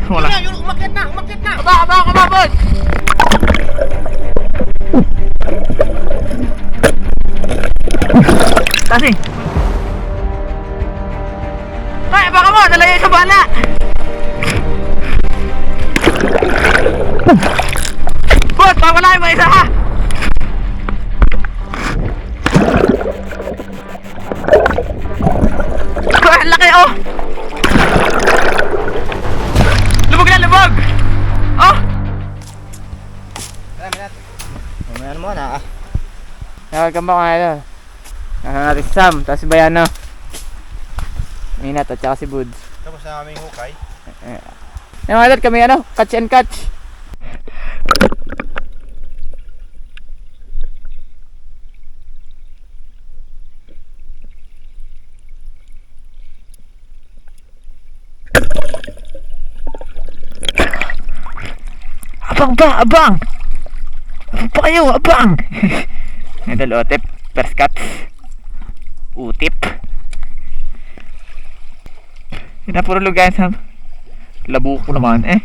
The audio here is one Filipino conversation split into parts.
Wala. Umakyat na, umakyat na. Aba, boss! Kasi. Ay, baka mo, nalagay sa bala. Boss, pawala yung isa ha. Ang laki oh. Lubog na lubog. Oh. Mamaya mo na. Welcome back mga idol. Nasa natin si Sam, tapos si Bayano, Minat at saka si Buds. Tapos na aming hukay. Yung mga idol, kami catch and catch. Abang ba, abang! Abang pa kayo, abang! Idol, otip, first cut, utip. Yun na, puro lugayan sa labo ko naman eh.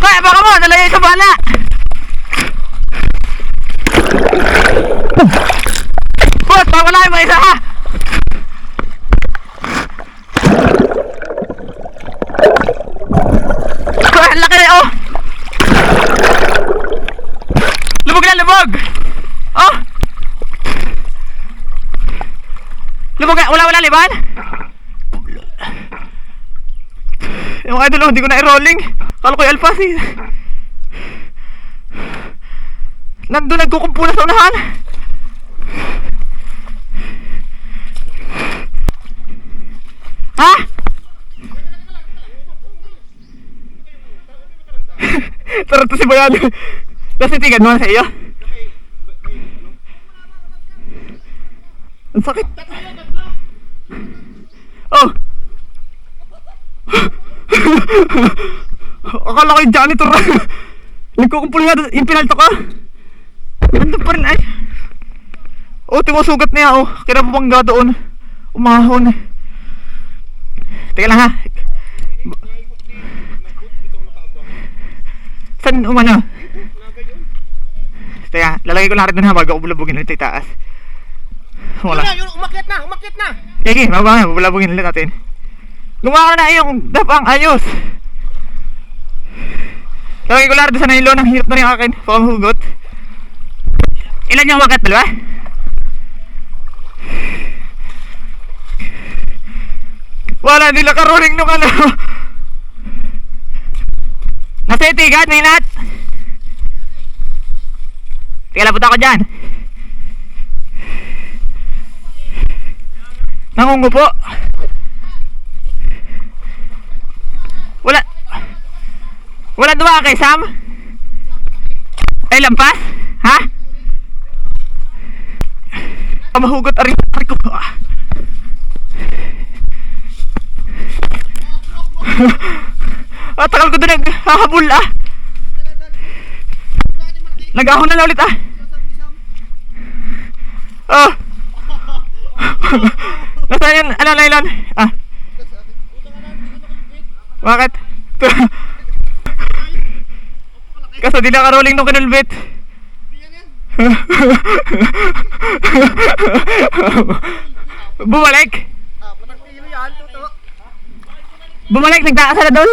Kaya baka mo, nalagay sa bala. Boss, pawala yung isa ha. Ang laki oh. Lubog na lubog. Oh. Lubog na, wala liban. Yung idol, hindi ko na i-rolling. Kala ko yung alpas eh. Nandun nagkukumpulan sa unahan. Ha? Tara to si Bayano. Kasi tigad mo sa iyo. Ang sakit. Oh. Akala ko yung janitor. Nagkukumpul nga doon. Yung pinalto ka. Nandun pa rin ay. Oh, timusugat niya oh. Kinababangga doon. Umahon. Teka lang ha. Saan umano? Teka, lalagay ko lang rin doon ha bago ako bulabugin ulit itaas. Wala. Yun, umakyat na, umakyat na. Sige, mababa nga, bulabugin ulit natin. Gumawa na yung dapang ayos. Lalagay ko lang rin doon sa nylon. Ang hirap na rin akin. Baka mahugot. Ilan yung umakyat? Dalawa? Wala, hindi lang karoling nung ano. Nasa itigan, may nat. Teka, labot ako dyan. Nangungo po. Wala duwa kay Sam? Ay, lampas? Ha? Mahugot aring ko. Takal ko doon naghahabol ah. Nag-ahon na ulit ah. Oh. Nasaan yun? Ano nylon? Ah. Bakit? Kaso di naka-rolling nung kinulbit. Bumalik? Bumalik, nagtaas na doon?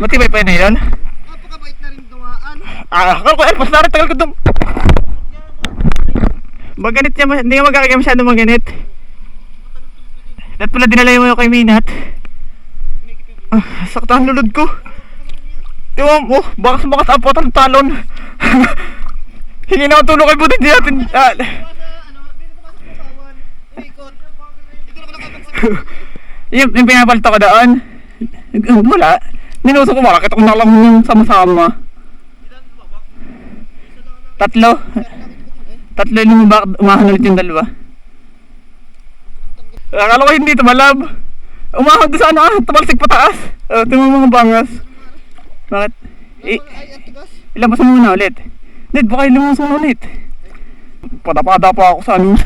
Matibay pa yun na yun? Napakabait na rin dumaan. Akal ko, mas narin tagal ko doon. Maganit niya, hindi nga magkakagaya masyado maganit. Dapat pala dinala mo yung kay Minat. Sakta ang lulod ko. Tiwam, oh, bakas apo ang talon. Hindi na ako tulong kay Buti natin. Yung pinapalito ko doon. Wala. Ninuso ko, bakit ako nalang yung sama-sama. Tatlo yung umahan ulit yung dalawa. Akala ko hindi tumalab. Umahan doon sa ano, tumalsik pataas. Tingnan mga bangas. Bakit? Ilabas mo muna ulit. Hindi, baka ilabas mo ulit. Pada pa ako sa ano.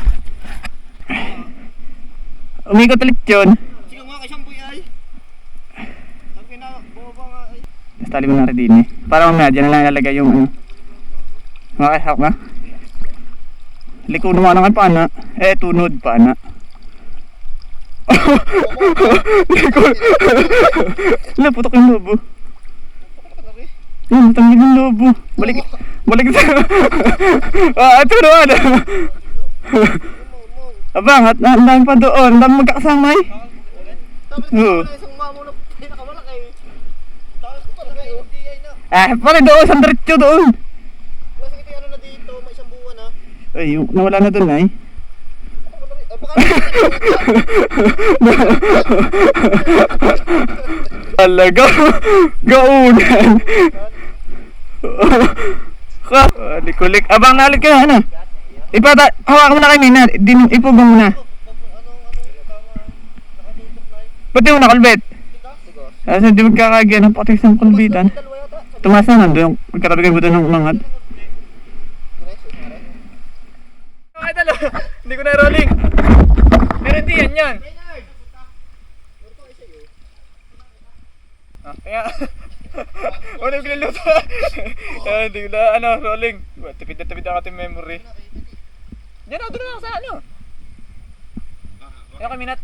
Umikot ulit yun. Sige mga kasamboy ay. Sabi na, bumaba nga ay. Tali mo na rin din eh. Para mamaya dyan na lang ilalagay yung ano. Okay, hawak na. Liko naman ang pana. Tunod pana. Liko. Putok yung lobo. Tangin yung lobo. Balik sa... ito naman. Abang, at ang dami pa doon. Ang dami magkakasamay. Oo. Isang mamulok, pinakamalaki. Tapos ko talaga, hindi ay na. Pare doon, sa diretso doon. Kasi ito ano na dito, may isang buwan ha. Ay, nawala na doon ay. Talaga, gaunan. Likulik. Abang nalik ka ano? Hawak mo na kay Mina. Ipog mo muna. Ba't di mo nakalbit? Kasi di magkakagyan. Napakatis ng kulbitan. Tumas na nandun. Magkatabi kayo buto ng umangat. Okay talo. Hindi ko na rolling. Meron di yan. Kaya wala yung kinuluto. Hindi ko na rolling. Tipid ang ating memory. Diyan doon na sa ano. Ano kami nat?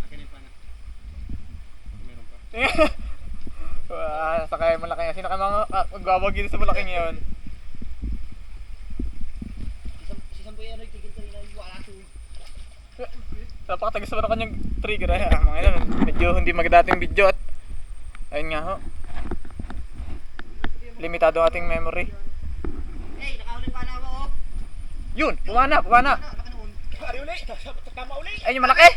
Sakay malaki yan. Sino ka mga magwawagin sa malaking yun? Napakatagas naman ang kanyang trigger ay mga ilan. Medyo hindi magdating video at ayun nga ho. Limitado ang ating memory. Hey, nakahuli pa na ako oh. Yun, pumana. Ari uli, tama uli. Ayun yung malaki.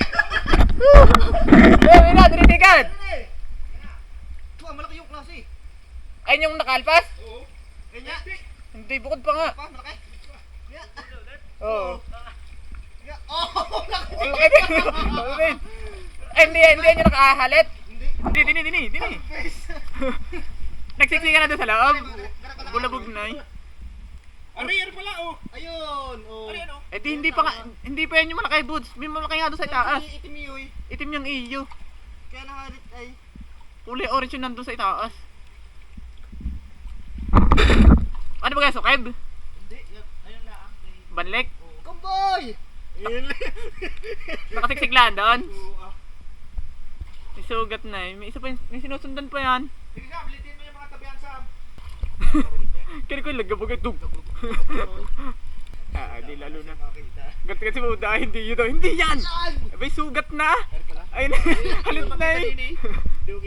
Ayun na, dinitigan. Malaki yung klase. Ayun yung nakalpas? Oo. Eh, nya. Hindi, bukod pa nga. Pa, malaki. Nya. Oo. Nya. Oh, malaki. Malaki din. Malaki din. Eh, hindi nyo nakahalit. Hindi. Dini. Nagsiksika na doon sa loob. Bulabog na eh. Ari pala, oh. Ayun, oh. Ari, ano? Eh di, hindi pa yan yung malaki, Buds. May malaki nga doon sa itaas. Itim yun, eh. Itim yung iyo. Kaya nakalit ay. Kulay orange yun nandun sa itaas. Ano ba guys, sukeb? Hindi, ayun na. Banlik? Kamboy! Nakasiksiklaan doon? May sugat na eh. May isa pa may sinusundan pa yan. Sige nga, bilitin mo yung mga tabihan, Sam. Kaya ko yung lagabog ay dug. Di lalo na. Makita. Gat kasi mo dahil hindi yun. Hindi yan! May sugat na! Ayun, halit na eh.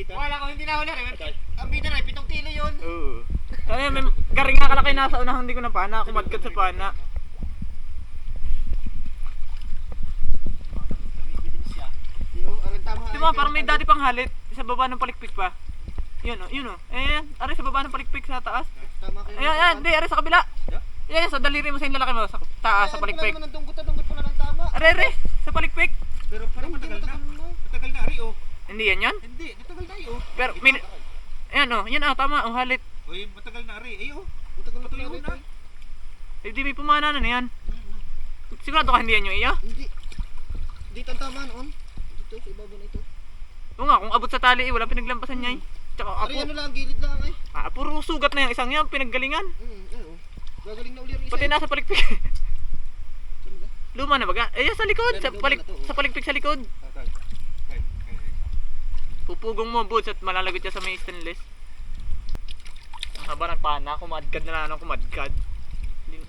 Wala ko, hindi na huli. Ang bida na, 7 kilo yun. Oo. Ay, may garing nga kalaki nasa unahan, hindi ko na pana. Kumadkat sa pana. Di ba, parang may dati pang halit. Sa baba ng palikpik pa. Yun o. Ayan, aray sa baba ng palikpik sa taas. Ayan, hindi, aray sa kabila. Ayan, sa daliri mo sa yung lalaki mo. Sa taas, sa palikpik. Dunggot mo na ng tama. Aray, sa palikpik. Pero parang matagal na. Matagal na, Ari, oh. Hindi yan yan. Hindi, matagal na, oh. Pero, ayan o, yan tama, ang halit. Uy, matagal na, Ari. Ay, oh. Matagal na. Eh, di may pumana na yan. Sigurado ka hindi yan yung iya? Hindi. Dito ang tama noon. Dito, sa ibabaw na ito. Oo nga, kung abot sa tali eh, walang pinaglampasan niya eh. Tsaka Ari, ano lang, gilid lang, eh. puro sugat na yung isang yan, pinaggalingan. Oh. Gagaling na uli rin isa. Pati nasa palikpik. Saan ba? Luma na baga? Eh, sa likod, sa palikpik sa likod. Pupugong mo, Buds, at malalagot siya sa may stainless. Ang haba ng pana, kumadkad na lang kumadkad. Hindi,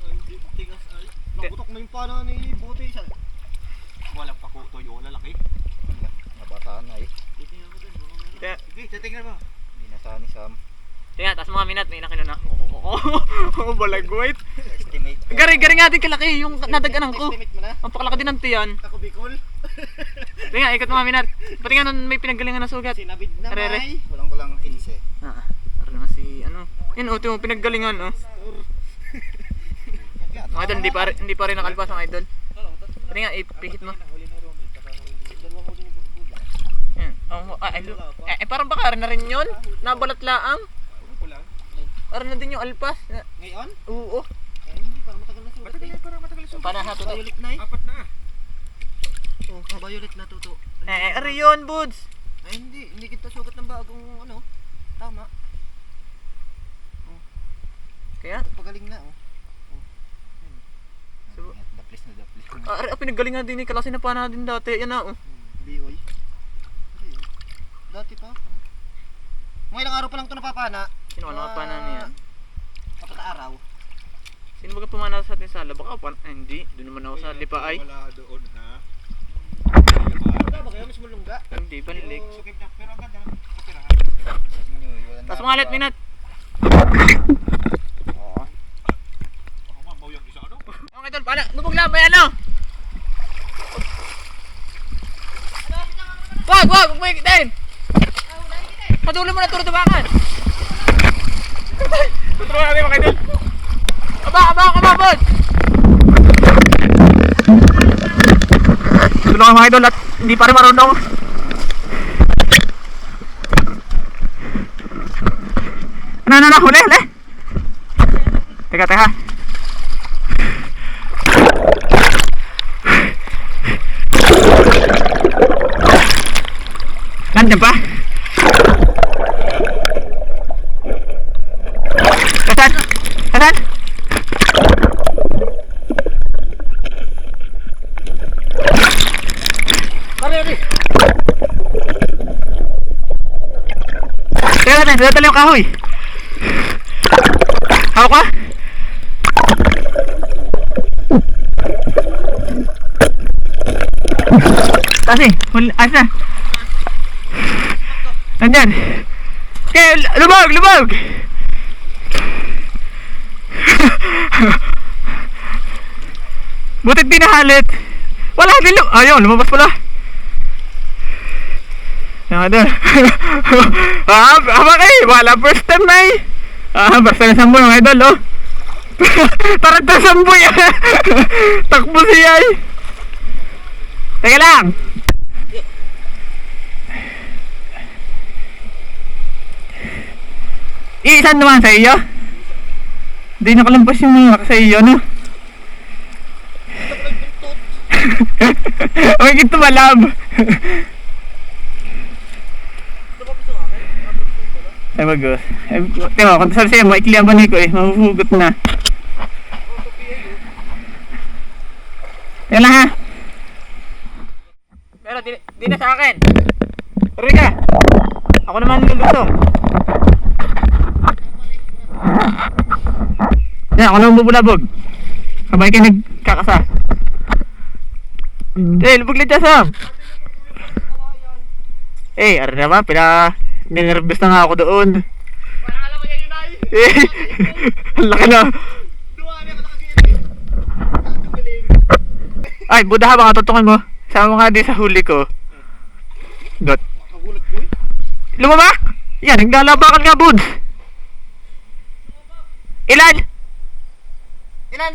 tigas ay. Nakutok na yung pana ni Buti. Walang pakuto yung lalaki. Nabasaan na eh. Titingnan mo dun. Sige, titingnan mo. Hindi na sana ni Sam. Tingnan, taas mga minat, may nakino na. Oo, balagwait. Estimate. Garing nga din kalaki yung nadaganan ko. Estimate mo na. Ang pakalaki din ng tiyan. Ako Bicol. Tingnan, ikot mga minat. Pati nga nun may pinaggalingan na sugat. Sinabid na Arere. may. Kulang 15. Ano naman si, ano. Yun, ito yung pinaggalingan, oh. Mga idol, hindi pa rin nakalpas ang idol. Pati nga, ipihit mo. Yan. Parang baka na rin yun. Nabalat laang. Parang na din yung alpas. Ngayon? Oo. Hindi, parang matagal na sugat. Parang matagal na sugat. Panahato to. Violet na eh. Apat na. Oh, violet na tuto. Ari yun, Buds. Ay, hindi kita sugat ng bagong ano. Tama. Kaya? Pagaling na, oh. So, Daplis na daplis. pinaggalingan din ni Kalasi na pa na din dati. Yan na, oh. Bioy. Dati pa. Mga ilang araw pa lang ito napapana. Sino ka nakapana niya? 4 na araw. Sino ba pumana sa atin sa sala? Baka hindi. Doon naman ako sa lipaay. Wala doon ha. Wala ba kayo? Mismo lungga? Hindi, banlik. Sukib na. Pero ang ganda. Kapirahan. Tapos mga let minat. Oo. Ako mabaw yung isa ano? Okay, tol. Paano? Lubog lang. May ano? Wag! Huwag mo ikitin! Patuloy mo na turo tubakan! Tuturo natin mga idol! Aba, Bud! Tulungan mga idol at hindi pa rin marunong. Ano, huli! Teka. Nandiyan pa? Kasan? Ari! Teka natin, dadali yung kahoy. Hawak ka? Kasi, ayos na. Nandyan. Okay, lumog! Butit di nahalit. Wala din ayun, lumabas pala. Yan doon. Haba kayo, wala first time na eh. Basta na samboy mga idol, oh. Parang ta samboy, takbo siya, eh. Teka lang. Iisan naman sa iyo. Di nakalampas yung mga sa iyo, no? Huwag ito malab. Ay bagus. Tengok, kung sabi sa'yo, maikli ang banay ko eh. Mahuhugot na. Yan lang ha. Pero di na sa akin. Tuloy ka. Ako naman lulutong. Yan, ako naman bubulabog. Sabay kayo nagkakasa. Lubog lang dyan, Sam. Aray naman, ninervous na nga ako doon. Parang alam ko yan yun ay. Ang laki na. Duwa niya kalaki yan eh. Ang galing. Ay, budaha baka tutukin mo. Sama nga din sa huli ko. Got. Kagulat ko eh. Lumaba? Yan, naglalabakan nga, bud. Ilan? Ilan?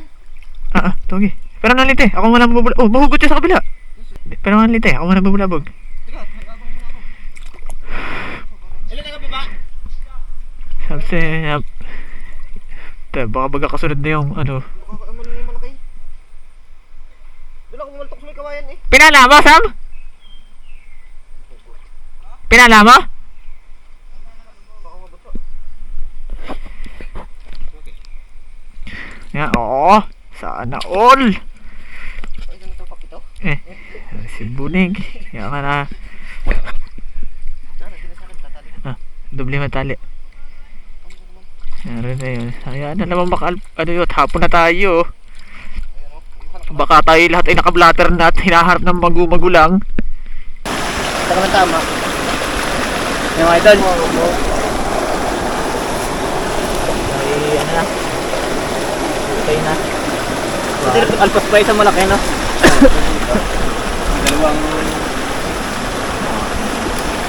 Togi. Pero nalit eh, ako muna mabubulabog. Oh, mahugot siya sa kabila. Pero nalit eh, ako muna mabubulabog. Teka, nagabang muna ako. Ilan na ka ba? Sabi siya, baka baga kasunod na yung ano. Ano na yung malaki? Doon ako bumaltok sa may kawayan eh. Pinala mo, Sam? Pinala mo? Baka mabasa. Yan, oo. Sana all. Ay, ganito pa ito? Si Bunig. Yan ka na. Tara, sinasabi, tatali. Doble matali. Meron na yun. Ayan na naman ano yun, hapon na tayo. Baka tayo lahat ay nakablatter na at hinaharap ng magulang. Saka na tama. Yung mga idol. Ay, ano na. Okay na. Alpas pa isang malaki, no? Dalawang...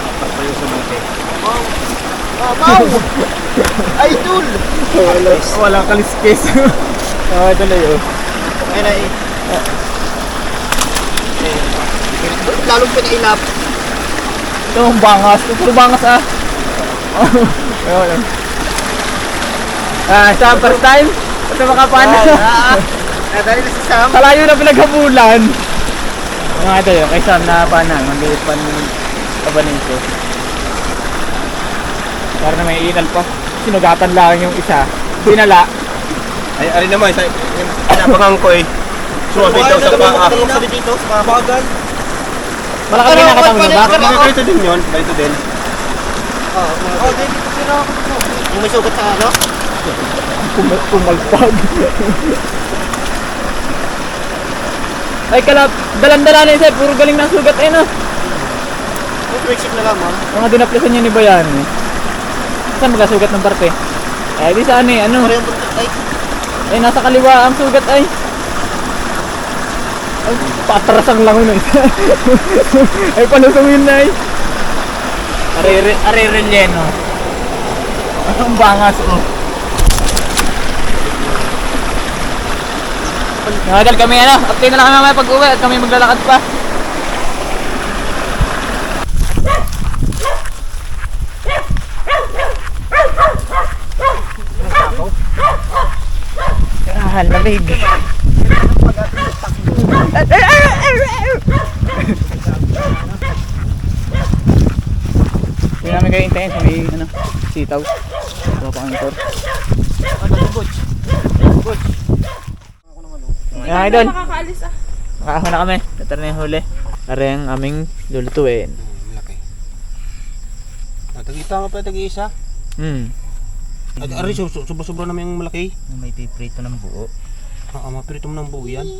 Apat pa yung sumute. Wow! Idol! Walang kaliskis. Ito na yun. Ay na eh. Lalong pinailap. Ito ang bangas. Puro bangas ah. Ayun. Sa first time? Ito makapana. Nadali na si Sam. Kalayo na pinaghabulan. Mga ito yun, kay Sam na panang. Maliit pa ng kabanin ko. Para na may inal pa. Sinugatan lang yung isa. Pinala. Ay, ari naman, pinapakan ko eh. Suwabi daw sa paa. Sabi dito sa mga bagal. Malaki na nakatawag ba? Ganito din yun, ganito din. Oo, dito sila. Yung may sugat sa ano? Pumalpag. Ay kalap, dalan-dala na isa. Puro galing ng sugat eh no. Friendship na lamang. Mga dinaplasan niya ni Bayan eh. Saan magkasugat ng parte? Eh di saan eh, ano? Parehong buntot ay. Eh nasa kaliwa ang sugat ay. Ay, patrasang lang yun eh. Ay palusong yun na eh. Are-relleno. Ang bangas oh. Nakadal kami ano, update na lang kami mamaya pag-uwi at kami maglalakad pa. Ah, lamig. Hindi namin kayo hintayin sa may ano, sitaw. Wala pa kang motor. Mga idol. Nakakaalis ah. Makaho na kami. Ito na yung huli. Ari ang aming lulutuin. Malaki. Tag-isa nga pa, tag-isa. Ari, sobra-sobra naman yung malaki. May piprito ng buo. Mapirito mo ng buo yan.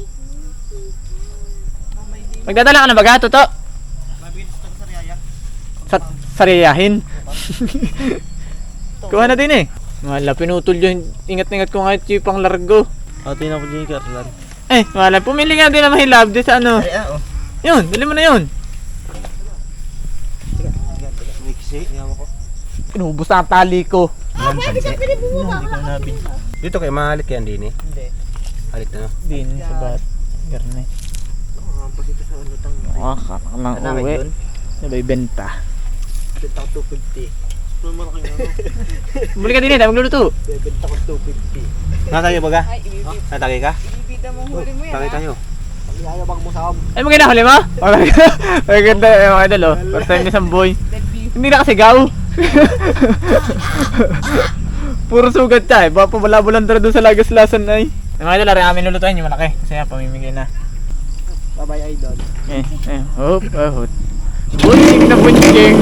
Magdadala ka na baga, Toto? Sa sariyahin. Kuha na din eh. Wala, pinutol yun. Ingat-ingat ko nga yung pang largo. Ate na ko dyan, Carlan. Eh, wala. Pumili nga din na mahilab din sa ano. Yun, bili mo na yun. Mixi, yaman ko. Inubos na ang tali ko. Pwede ka pinibunga. Dito kayo mahalik yan din eh. Hindi. Halik na no. Din sa bat. Garne. Pasito sa ano tang. Kanak lang Ano uwi. yun? Sabay benta. Benta ko 250. Pero malaki na ano. Buli ka din tayo magluluto. Benta ko 250. Natagay ba ka? Ay, ibibig. Natagay ka? Ibibida mo huli mo yan. Tagay ah. tayo. Pag yayabang mo sa Ay maganda huli mo? Maganda mga idol oh. First time ni Samboy. Hindi na kasigaw. Puro sugat siya eh. Baka pabalabulan tara doon sa lagas-lasan ay. Mga idol, ari amin lulutuin yung malaki. Kasi yan, pamimigay na. Bye-bye idol. Hop, hop. Bunching na bunching.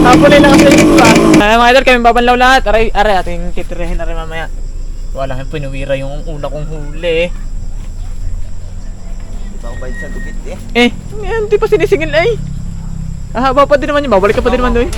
Hapulay lang kasi yung pa. Mga idol, kami babanlaw lahat. Aray, ating titirahin na rin mamaya. Wala kang pinuwira yung una kong huli eh. Ibang bayad sa gupit eh. Hindi pa sinisingil ay. Haba pa din naman yun. Babalik ka pa din naman doon.